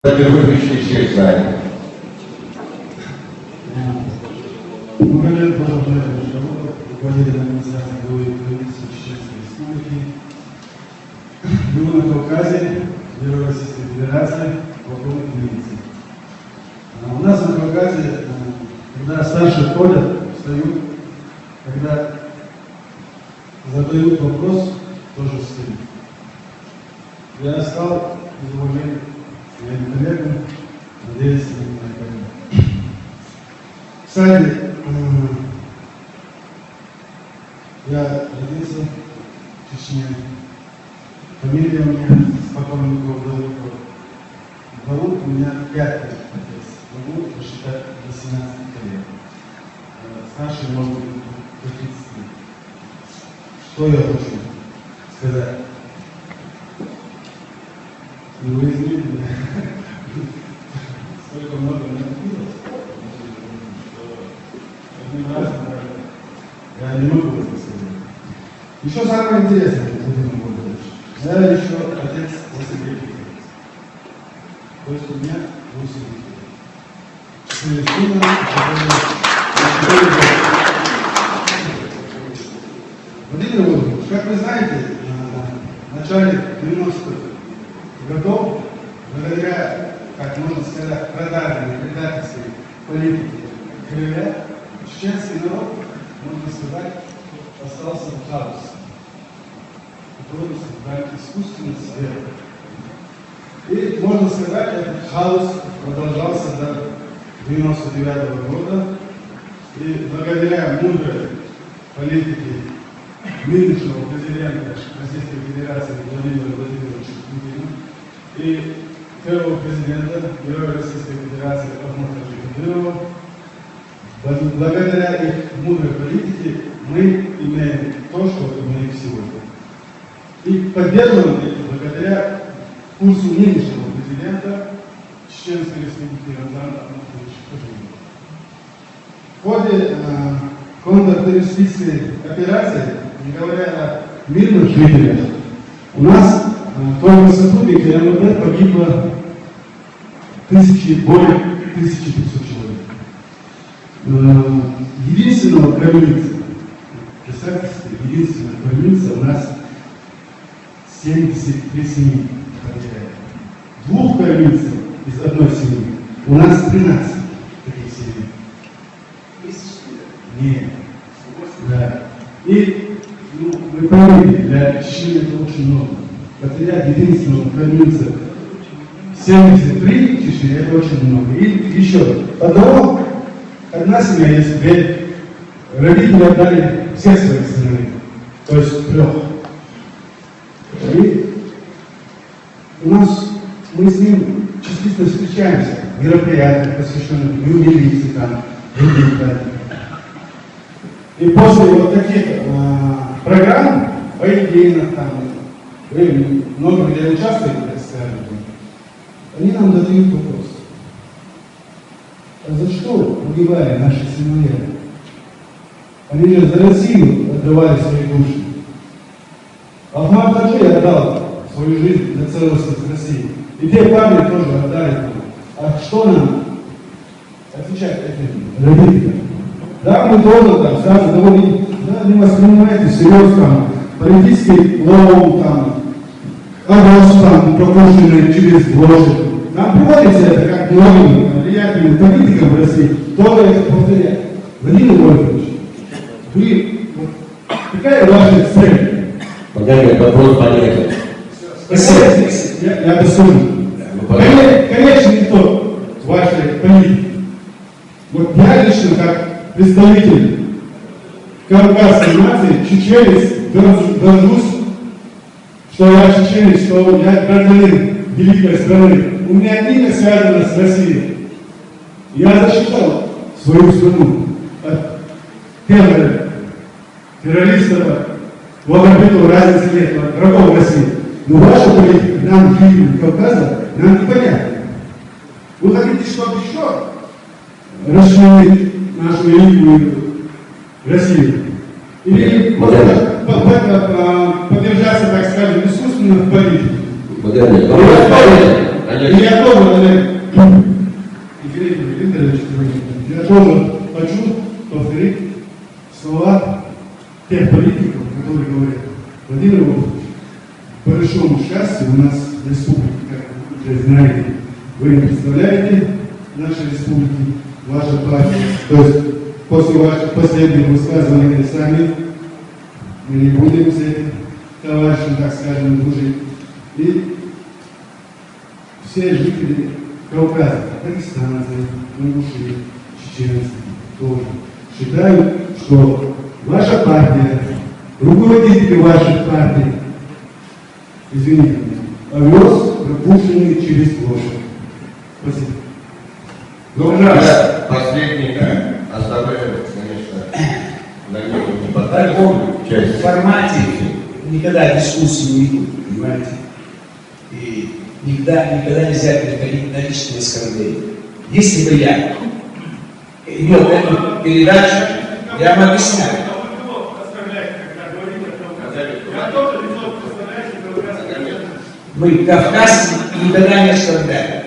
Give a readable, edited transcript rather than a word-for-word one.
Выключили свет в зале. Магомед продолжает разговор. Руководитель администрации главы правительства Чеченской Республики. Был на Кавказе, Герой Российской Федерации, полковник милиции. У нас на Кавказе, когда старшие ходят, встают, когда задают вопрос, тоже встают. Я стал из уважения моим коллегам, надеюсь, они меня поймут. Кстати, я родился в Чечне. Фамилия у меня Спокойников Давыдов. Зовут у меня 5 лет отец. Могу посчитать до 17 лет. Старший, может быть, до 30 лет. Что я хочу сказать? И вы извините меня. Столько много не напилось, что я не могу это сказать. Еще самое интересное, Владимир Владимирович. Я еще отец 8 лет. То есть у меня 8 лет. 4 сына, 4 года. Владимир Владимирович, как вы знаете, в начале 90-х годов, благодаря, как можно сказать, продажной, предательской политике Кремля, чеченский народ, можно сказать, остался в хаосе, который создал искусственный свет. И, можно сказать, этот хаос продолжался до 1999 года, и благодаря мудрой политике нынешнего президента Российской Федерации Владимира Владимировича Путина и первого президента Героя Российской Федерации Ахмата Кадырова, благодаря их мудрой политике мы имеем то, что имеем сегодня. И поддерживаем это благодаря курсу нынешнего президента Чеченской Республики Рамзана Ахматовича Кадырова. В ходе контртеррористической операции, не говоря о мирных жителях, у нас только сотрудники МВД погибло более 1500 человек. Единственного кормильца, представьте себе, единственного кормильца у нас 73 семьи. 2 кормильцев из одной семьи у нас 13 таких семей. Нет. Да. И, вы поймите, для Чечни это очень много. Потерять единственного кормильца 73 Чечни, это очень много. И еще одна семья есть, где родители отдали все свои сыновей, то есть 3. И у нас, мы с ним частично встречаемся в мероприятиях, посвященных Дню милиции, там, других праздников. И после вот таких программ, военных, там, вы много где участвуете, так скажем, они нам задают вопрос. А за что погибали наши сыновья? Они же за Россию отдавали свои души. Ахмат Таджи отдал свою жизнь за целостность России. И те парни тоже отдали. А что нам отвечать этим родителям? Да, мы тоже там сразу довольно, да, не воспринимайте всерьез там политический лом, там, авось там, пропущенный через лошадь. Нам приводится это как многим влиятельным политикам в России, тоже это повторяет. Владимир Владимирович, вы, какая ваша цель? Магомед, вопрос понятен. Спасибо. Я дослушаю. Конечно, не то вашей политики. Вот я лично, как представитель кавказской нации, чеченец, горжусь, что я чеченец, что я гражданин великой страны. У меня имя связано с Россией. Я защищал свою страну от террористов, логопедов разных лет, от врагов России. Но ваша политика нам, жителям Кавказа, нам непонятна. Вы хотите что-то еще расширить нашу великую Россию? Или поддержаться, так скажем, искусственно в политике? Магомед, вопрос понятен. Конечно. я тоже, Олег Викторович, я тоже хочу повторить слова тех политиков, которые говорят: Владимир Владимирович, по большому счастью, у нас республика, как вы уже знаете, вы не представляете нашей республики, ваша партия. То есть после ваших последних высказываний вы сами, мы не будем с этим товарищем, так скажем, дружить. И все жители Кавказа, дагестанцы, ингуши, чеченцы тоже считают, что ваша партия, руководители ваших партий, извините меня, овес, пропущенный через площадь. Спасибо. Ну, да, последний, оставляю, конечно, наверное, не В таком часть. формате никогда дискуссии не идут, понимаете? И никогда нельзя переходить на личные оскорбления. Если бы я имел эту передачу, я бы объяснял. Мы кавказцы никогда не оскорбляем.